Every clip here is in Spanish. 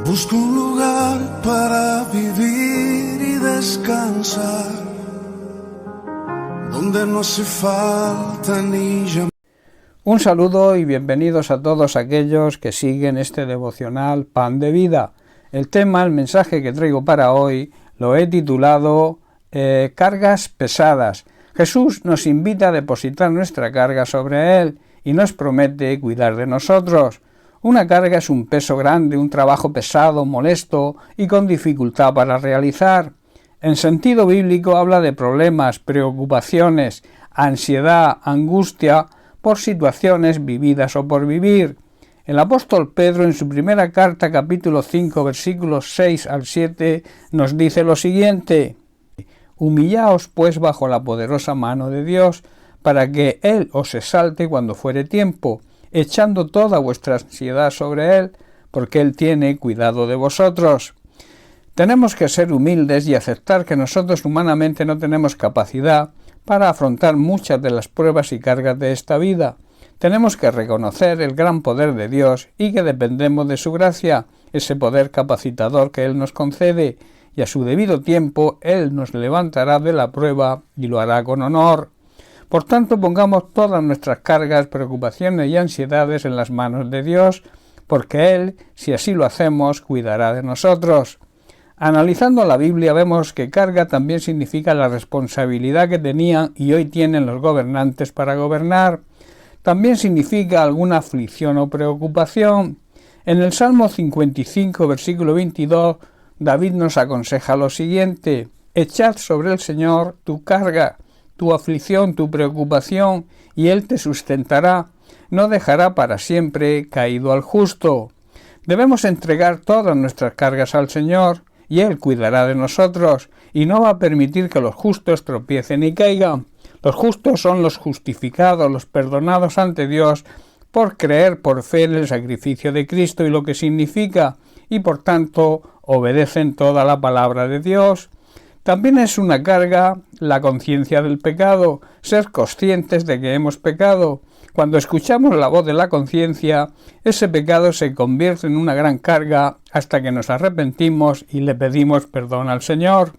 Busco un lugar para vivir y descansar, donde no hace falta ni llamar. Un saludo y bienvenidos a todos aquellos que siguen este devocional Pan de Vida. El mensaje que traigo para hoy lo he titulado Cargas pesadas. Jesús nos invita a depositar nuestra carga sobre Él y nos promete cuidar de nosotros. Una carga es un peso grande, un trabajo pesado, molesto y con dificultad para realizar. En sentido bíblico habla de problemas, preocupaciones, ansiedad, angustia por situaciones vividas o por vivir. El apóstol Pedro en su primera carta, capítulo 5, versículos 6 al 7, nos dice lo siguiente: Humillaos pues bajo la poderosa mano de Dios, para que Él os exalte cuando fuere tiempo, echando toda vuestra ansiedad sobre Él, porque Él tiene cuidado de vosotros. Tenemos que ser humildes y aceptar que nosotros humanamente no tenemos capacidad para afrontar muchas de las pruebas y cargas de esta vida. Tenemos que reconocer el gran poder de Dios y que dependemos de su gracia, ese poder capacitador que Él nos concede, y a su debido tiempo Él nos levantará de la prueba y lo hará con honor. Por tanto, pongamos todas nuestras cargas, preocupaciones y ansiedades en las manos de Dios, porque Él, si así lo hacemos, cuidará de nosotros. Analizando la Biblia vemos que carga también significa la responsabilidad que tenían y hoy tienen los gobernantes para gobernar. También significa alguna aflicción o preocupación. En el Salmo 55, versículo 22, David nos aconseja lo siguiente: Echad sobre el Señor tu carga, tu aflicción, tu preocupación, y Él te sustentará, no dejará para siempre caído al justo. Debemos entregar todas nuestras cargas al Señor, y Él cuidará de nosotros, y no va a permitir que los justos tropiecen y caigan. Los justos son los justificados, los perdonados ante Dios, por creer por fe en el sacrificio de Cristo y lo que significa, y por tanto obedecen toda la palabra de Dios. También es una carga la conciencia del pecado, ser conscientes de que hemos pecado. Cuando escuchamos la voz de la conciencia, ese pecado se convierte en una gran carga hasta que nos arrepentimos y le pedimos perdón al Señor.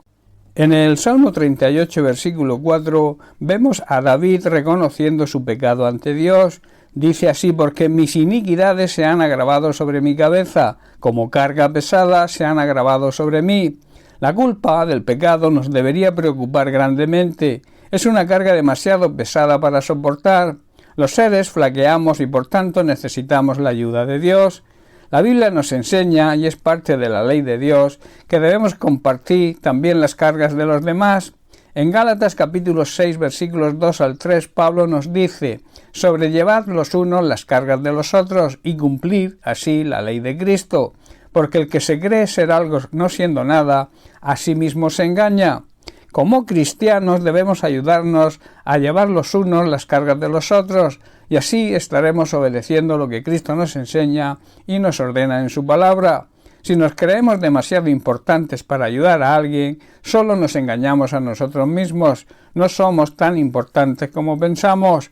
En el Salmo 38, versículo 4, vemos a David reconociendo su pecado ante Dios. Dice así: porque mis iniquidades se han agravado sobre mi cabeza, como carga pesada se han agravado sobre mí. La culpa del pecado nos debería preocupar grandemente. Es una carga demasiado pesada para soportar. Los seres flaqueamos y por tanto necesitamos la ayuda de Dios. La Biblia nos enseña, y es parte de la ley de Dios, que debemos compartir también las cargas de los demás. En Gálatas capítulo 6, versículos 2 al 3, Pablo nos dice: sobrellevad los unos las cargas de los otros y cumplid así la ley de Cristo. Porque el que se cree ser algo no siendo nada, a sí mismo se engaña. Como cristianos debemos ayudarnos a llevar los unos las cargas de los otros, y así estaremos obedeciendo lo que Cristo nos enseña y nos ordena en su palabra. Si nos creemos demasiado importantes para ayudar a alguien, solo nos engañamos a nosotros mismos. No somos tan importantes como pensamos.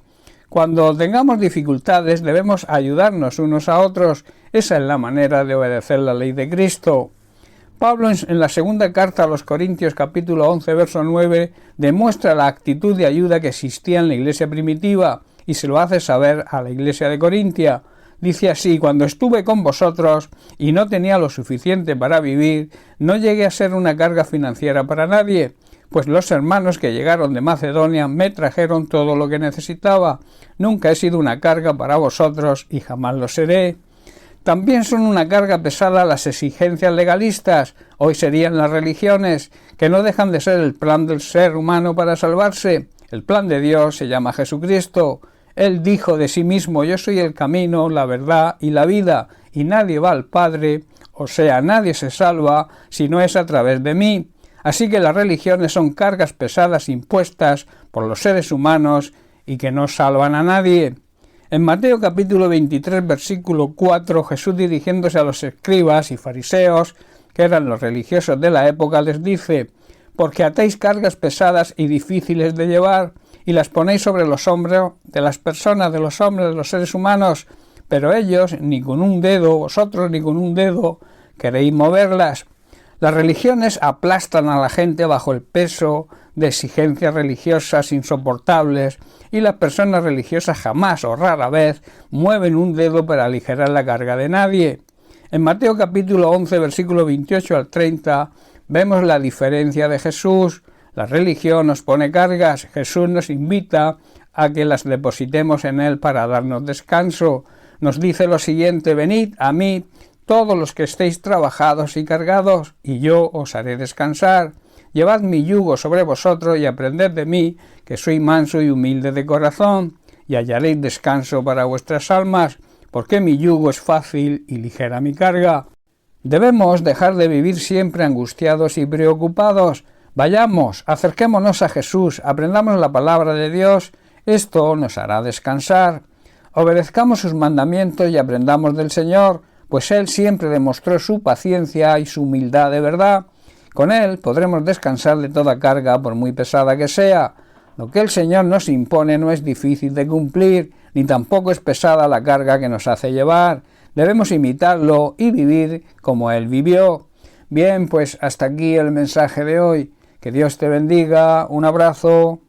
Cuando tengamos dificultades debemos ayudarnos unos a otros. Esa es la manera de obedecer la ley de Cristo. Pablo en la segunda carta a los Corintios capítulo 11 verso 9 demuestra la actitud de ayuda que existía en la iglesia primitiva y se lo hace saber a la iglesia de Corintia. Dice así: cuando estuve con vosotros y no tenía lo suficiente para vivir, no llegué a ser una carga financiera para nadie, pues los hermanos que llegaron de Macedonia me trajeron todo lo que necesitaba. Nunca he sido una carga para vosotros y jamás lo seré. También son una carga pesada las exigencias legalistas, hoy serían las religiones, que no dejan de ser el plan del ser humano para salvarse. El plan de Dios se llama Jesucristo. Él dijo de sí mismo: yo soy el camino, la verdad y la vida, y nadie va al Padre, o sea, nadie se salva si no es a través de mí. Así que las religiones son cargas pesadas impuestas por los seres humanos y que no salvan a nadie. En Mateo capítulo 23, versículo 4, Jesús, dirigiéndose a los escribas y fariseos, que eran los religiosos de la época, les dice: porque atáis cargas pesadas y difíciles de llevar, y las ponéis sobre los hombros de las personas, de los hombres, de los seres humanos, pero ellos ni con un dedo, vosotros ni con un dedo, queréis moverlas. Las religiones aplastan a la gente bajo el peso de exigencias religiosas insoportables y las personas religiosas jamás o rara vez mueven un dedo para aligerar la carga de nadie. En Mateo capítulo 11, versículo 28 al 30, vemos la diferencia de Jesús. La religión nos pone cargas, Jesús nos invita a que las depositemos en Él para darnos descanso. Nos dice lo siguiente: venid a mí todos los que estéis trabajados y cargados, y yo os haré descansar. Llevad mi yugo sobre vosotros y aprended de mí, que soy manso y humilde de corazón, y hallaréis descanso para vuestras almas, porque mi yugo es fácil y ligera mi carga. Debemos dejar de vivir siempre angustiados y preocupados. Vayamos, acerquémonos a Jesús, aprendamos la palabra de Dios, esto nos hará descansar. Obedezcamos sus mandamientos y aprendamos del Señor, pues Él siempre demostró su paciencia y su humildad de verdad. Con Él podremos descansar de toda carga, por muy pesada que sea. Lo que el Señor nos impone no es difícil de cumplir, ni tampoco es pesada la carga que nos hace llevar. Debemos imitarlo y vivir como Él vivió. Bien, pues hasta aquí el mensaje de hoy. Que Dios te bendiga. Un abrazo.